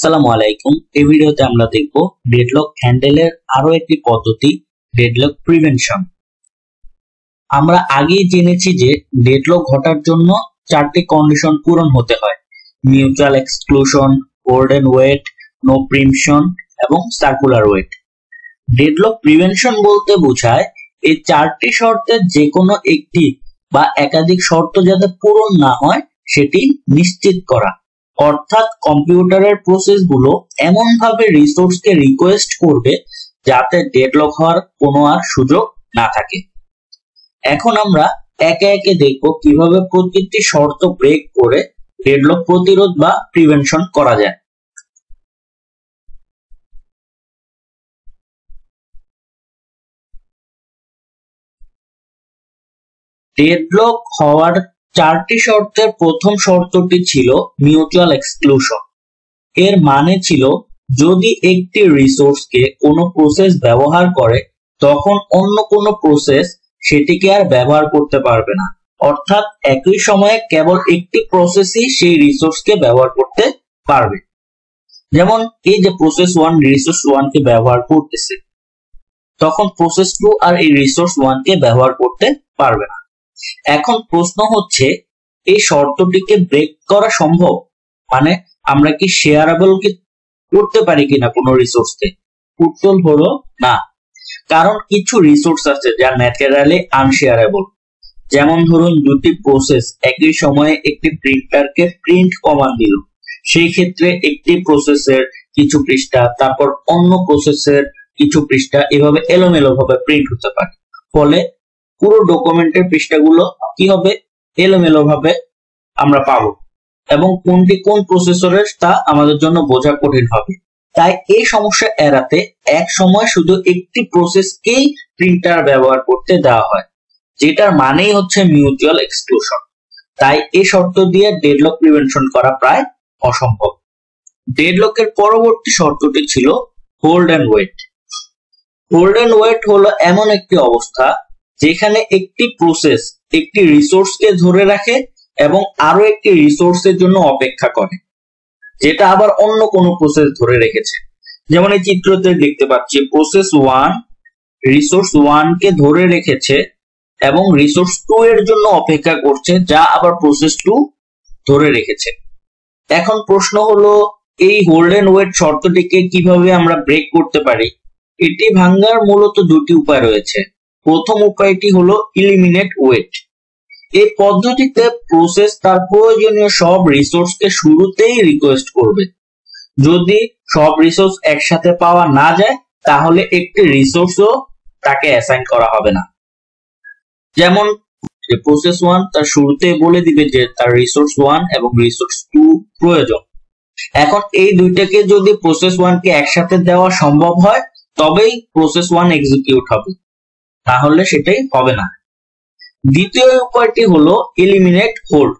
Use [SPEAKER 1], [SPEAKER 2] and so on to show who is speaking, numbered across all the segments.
[SPEAKER 1] আসসালামু আলাইকুম। এই ভিডিওতে আমরা দেখব ডেডলক হ্যান্ডেলের আরো একটি পদ্ধতি, ডেডলক প্রিভেনশন। আমরা আগেই জেনেছি যে ডেডলক ঘটার জন্য চারটি কন্ডিশন পূরণ হতে হয়: mutual exclusion, hold and wait, no preemption এবং সার্কুলার ওয়েট। ডেডলক প্রিভেনশন বলতে বোঝায় এই চারটি শর্তের যে কোনো একটি বা একাধিক শর্ত যাতে পূরণ না হয় সেটি নিশ্চিত করা। অর্থাৎ কম্পিউটারের প্রসেসগুলো এমন ভাবে রিসোর্সকে রিকোয়েস্ট করবে যাতে ডেডলক হওয়ার কোনো আর সুযোগ না থাকে। এখন আমরা একে একে দেখব কিভাবে প্রতিটি শর্ত ব্রেক করে ডেডলক প্রতিরোধ বা প্রিভেনশন করা যায়। ডেডলক হওয়ার চারটি শর্তের প্রথম শর্তটি ছিল মিউচুয়াল এক্সক্লুশন। এর মানে ছিল যদি একটি রিসোর্সকে কোনো প্রসেস ব্যবহার করে তখন অন্য কোনো প্রসেস সেটিকে আর ব্যবহার করতে পারবে না। অর্থাৎ একই সময়ে কেবল একটি প্রসেসই সেই রিসোর্সকে ব্যবহার করতে পারবে। যেমন এই যে প্রসেস 1 রিসোর্স 1 কে ব্যবহার করতেছে, তখন প্রসেস 2 আর এই রিসোর্স 1 কে ব্যবহার করতে পারবে না। এখন প্রশ্ন হচ্ছে, এই শর্তটিকে ব্রেক করা সম্ভব? মানে আমরা কি শেয়ারেবল কি করতে পারি কিনা কোনো রিসোর্সকে? উত্তর হলো না, কারণ কিছু রিসোর্স আছে যা ন্যাচারালি আনশেয়ারেবল। যেমন ধরুন দুটি প্রসেস একই সময়ে একটি প্রিন্টারকে প্রিন্ট কমান্ড দিল, সেই ক্ষেত্রে একটি প্রসেসের কিছু পৃষ্ঠা তারপর অন্য প্রসেসের কিছু পৃষ্ঠা এভাবে এলোমেলো ভাবে প্রিন্ট হতে পারে। ফলে পুরো ডকুমেন্টের পৃষ্ঠাগুলো কি হবে, এলোমেলো ভাবে আমরা পাবো এবং কোনটি কোন প্রসেসরের তা আমাদের জন্য বোঝা কঠিন হবে। তাই এই সমস্যা এড়াতে এক সময় শুধু একটি প্রসেসকেই প্রিন্টার ব্যবহার করতে দেওয়া হয়, যেটার মানেই হচ্ছে মিউচুয়াল এক্সক্লুশন। তাই এই শর্ত দিয়ে ডেডলক প্রিভেনশন করা প্রায় অসম্ভব। ডেডলকের পরবর্তী শর্তটি ছিল hold and wait. Hold and wait হলো এমন একটি অবস্থা যেখানে একটি প্রসেস একটি রিসোর্সকে ধরে রাখে এবং আরো একটি রিসোর্সের জন্য অপেক্ষা করে, যেটা আবার অন্য কোনো প্রসেস ধরে রেখেছে। যেমন এই চিত্রতে দেখতে পাচ্ছি প্রসেস 1 রিসোর্স 1 কে ধরে রেখেছে এবং রিসোর্স 2 এর জন্য অপেক্ষা করছে, যা আবার প্রসেস 2 ধরে রেখেছে। এখন প্রশ্ন হলো, এই হোল্ড এন্ড ওয়েট শর্তটিকে কিভাবে আমরা ব্রেক করতে পারি? এটি ভাঙার মূলত দুটি উপায় রয়েছে। প্রথম উপায়টি হলো ইলিমিনেট ওয়েট। এই পদ্ধতিতে প্রসেস তার প্রয়োজনীয় সব রিসোর্সকে শুরুতেই রিকোয়েস্ট করবে। যদি সব রিসোর্স একসাথে পাওয়া না যায় তাহলে একটি রিসোর্সও তাকে অ্যাসাইন করা হবে না। যেমন প্রসেস 1 তার শুরুতে বলে দিবে যে তার রিসোর্স 1 এবং রিসোর্স 2 প্রয়োজন। এখন এই দুইটাকে যদি প্রসেস 1 কে একসাথে দেওয়া সম্ভব হয় তবেই প্রসেস 1 এক্সিকিউট হবে, তাহলে সেটাই হবে না। দ্বিতীয় উপায়টি হলো এলিমিনেট হোল্ড।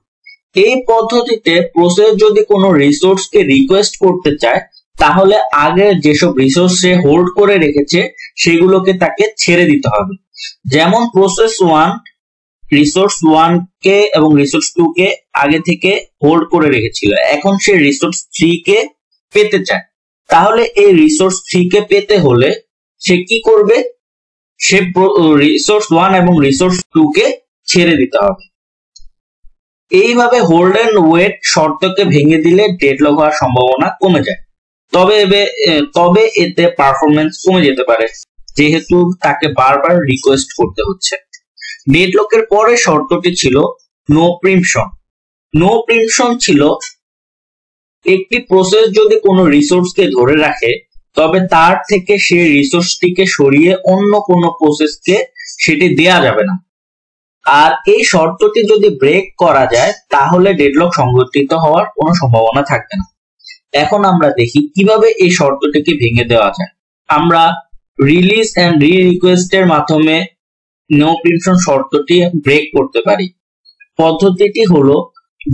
[SPEAKER 1] এই পদ্ধতিতে প্রসেস যদি কোনো রিসোর্সকে রিকোয়েস্ট করতে চায় তাহলে আগে যেসব রিসোর্স সে হোল্ড করে রেখেছে সেগুলোকে তাকে ছেড়ে দিতে হবে। যেমন প্রসেস 1 রিসোর্স 1 কে এবং রিসোর্স 2 কে আগে থেকে হোল্ড করে রেখেছিল, এখন সে রিসোর্স 3 কে পেতে চায়। তাহলে এই রিসোর্স 3 কে পেতে হলে সে কি করবে? সে রিসোর্স 1 এবং রিসোর্স 2 কে ছেড়ে দিতে হবে। এইভাবে হোল্ড এন্ড ওয়েট শর্তকে ভেঙে দিলে ডেডলক হওয়ার সম্ভাবনা কমে যায়। তবে এতে পারফরম্যান্স কমে যেতে পারে, যেহেতু তাকে বারবার রিকোয়েস্ট করতে হচ্ছে। ডেডলকের পরে শর্তটি ছিল নো প্রিমশন। নো প্রিমশন ছিল একটি প্রসেস যদি কোনো রিসোর্সকে ধরে রাখে তবে তার থেকে সেই রিসোর্সটিকে সরিয়ে অন্য কোনো প্রসেসকে সেটি দেয়া যাবে না। আর এই শর্তটি যদি ব্রেক করা যায় তাহলে ডেডলক সংঘটিত হওয়ার কোনো সম্ভাবনা থাকবে না। এখন আমরা দেখি কিভাবে এই শর্তটিকে ভেঙে দেওয়া যায়। আমরা রিলিজ এন্ড রি রিকোয়েস্টের মাধ্যমে নো প্রিমশন শর্তটি ব্রেক করতে পারি। পদ্ধতিটি হলো,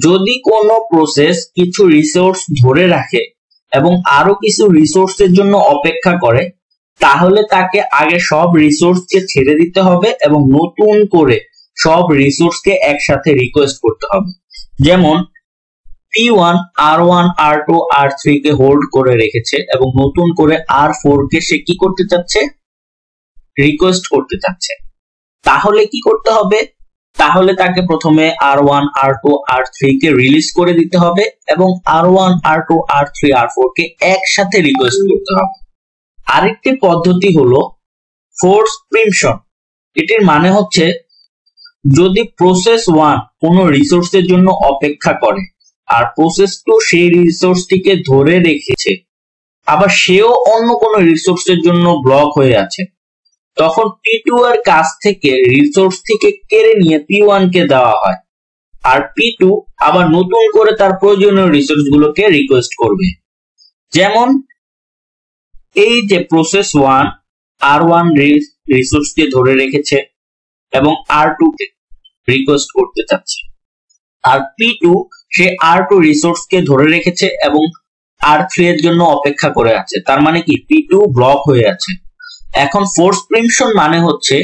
[SPEAKER 1] যদি কোনো প্রসেস কিছু রিসোর্স ধরে রাখে এবং আরো কিছু রিসোর্সের জন্য অপেক্ষা করে তাহলে তাকে আগে সব রিসোর্সকে ছেড়ে দিতে হবে এবং নতুন করে সব রিসোর্সকে একসাথে রিকোয়েস্ট করতে হবে। যেমন P1 R1 R2 R3 কে হোল্ড করে রেখেছে এবং নতুন করে R4 কে সে কি করতে চাচ্ছে, রিকোয়েস্ট করতে চাচ্ছে। তাহলে কি করতে হবে, তাহলে তাকে প্রথমে R1 R2 R3 কে রিলিজ করে দিতে হবে এবং R1 R2 R3 R4 কে একসাথে রিকোয়েস্ট করতে হবে। আরেকটি পদ্ধতি হলো ফোর্স প্রিমশন। এটির মানে হচ্ছে যদি প্রসেস 1 কোনো রিসোর্সের জন্য অপেক্ষা করে আর প্রসেস 2 সেই রিসোর্সটিকে ধরে রেখেছে, আবার সেও অন্য কোনো রিসোর্সের জন্য ব্লক হয়ে আছে, তখন P2 এর কাছ থেকে রিসোর্স থেকে কেড়ে নিয়ে P1 কে দেওয়া হয় আর P2 আবার নতুন করে তার প্রয়োজনীয় রিসোর্স গুলোকে রিকোয়েস্ট করবে। যেমন এই যে প্রসেস 1 R1 রিসোর্স কে ধরে রেখেছে এবং R2 কে রিকোয়েস্ট করতে চাচ্ছে, আর P2 সে R2 রিসোর্স কে ধরে রেখেছে এবং R3 এর জন্য অপেক্ষা করে আছে। তার মানে কি P2 ব্লক হয়ে আছে। এখন ফোর্স প্রিমশন মানে হচ্ছে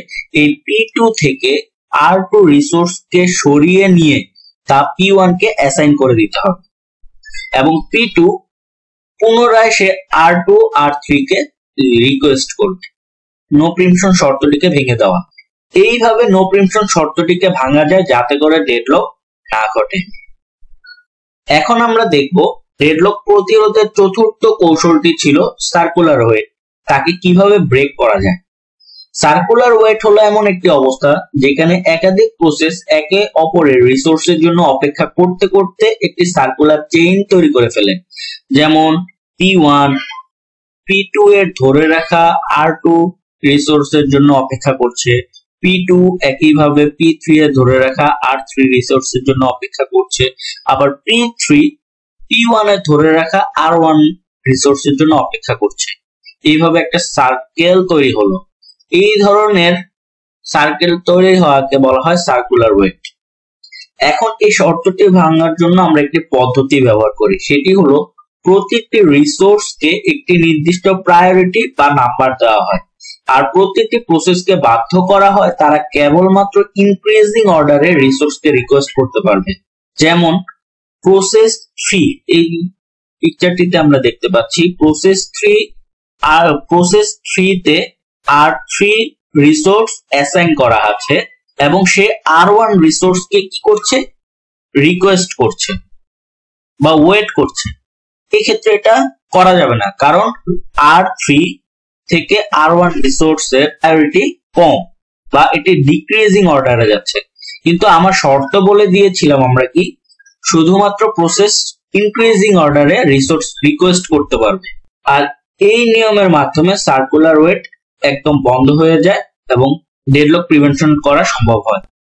[SPEAKER 1] এই P2 থেকে R2 রিসোর্স কে সরিয়ে নিয়ে তা P1 কে অ্যাসাইন করে দিতে হবে এবং P2 পুনরায় সে R2 R3 কে রিকোয়েস্ট করবে। নো প্রিমশন শর্তটিকে ভেঙে দেওয়া। এইভাবে নো প্রিমশন শর্তটিকে ভাঙা যায় যাতে করে ডেডলক না ঘটে। এখন আমরা দেখব ডেডলক প্রতিরোধের চতুর্থ কৌশলটি ছিল সার্কুলার ওয়েট। তাকে কিভাবে ব্রেক করা যায়। সার্কুলার ওয়েট হলো এমন একটি অবস্থা যেখানে একাধিক প্রসেস একে অপরের রিসোর্সের জন্য অপেক্ষা করতে করতে একটি সার্কুলার চেইন তৈরি করে ফেলে। যেমন P1 P2 এর ধরে রাখা R2 রিসোর্সের জন্য অপেক্ষা করছে, P2 একইভাবে P3 এর ধরে রাখা R3 রিসোর্সের জন্য অপেক্ষা করছে, আবার P3 P1 এর ধরে রাখা R1 রিসোর্সের জন্য অপেক্ষা করছে। এইভাবে একটা সার্কেল তৈরি হলো। এই ধরনের সার্কেল তৈরি হওয়াকে বলা হয় সার্কুলার ওয়েট। এখন এই শর্তটি ভাঙার জন্য আমরা একটি পদ্ধতি ব্যবহার করি, সেটি হলো প্রতিটি রিসোর্সকে একটি নির্দিষ্ট প্রায়োরিটি বা নাম্বার দেওয়া হয় আর প্রতিটি প্রসেসকে বাধ্য করা হয় তারা কেবলমাত্র ইনক্রিজিং অর্ডারে রিসোর্সকে রিকোয়েস্ট করতে পারবে। যেমন প্রসেস 3, এই পিকচারটিতে আমরা দেখতে পাচ্ছি প্রসেস 3 তে R3 রিসোর্স অ্যাসাইন করা আছে এবং সে R1 রিসোর্সকে কি করছে, রিকোয়েস্ট করছে বা ওয়েট করছে। এই ক্ষেত্রে এটা করা যাবে না, কারণ R3 থেকে R1 রিসোর্সের প্রায়োরিটি কম বা এটি ডিক্রিজিং অর্ডারে যাচ্ছে। কিন্তু আমার শর্ত বলে দিয়েছিলাম আমরা কি শুধুমাত্র প্রসেস ইনক্রিজিং অর্ডারে রিসোর্স রিকোয়েস্ট করতে পারবে, আর এই নিয়মের মাধ্যমে সার্কুলার ওয়েট একদম বন্ধ হয়ে যায় এবং ডেডলক প্রিভেনশন করা সম্ভব হয়।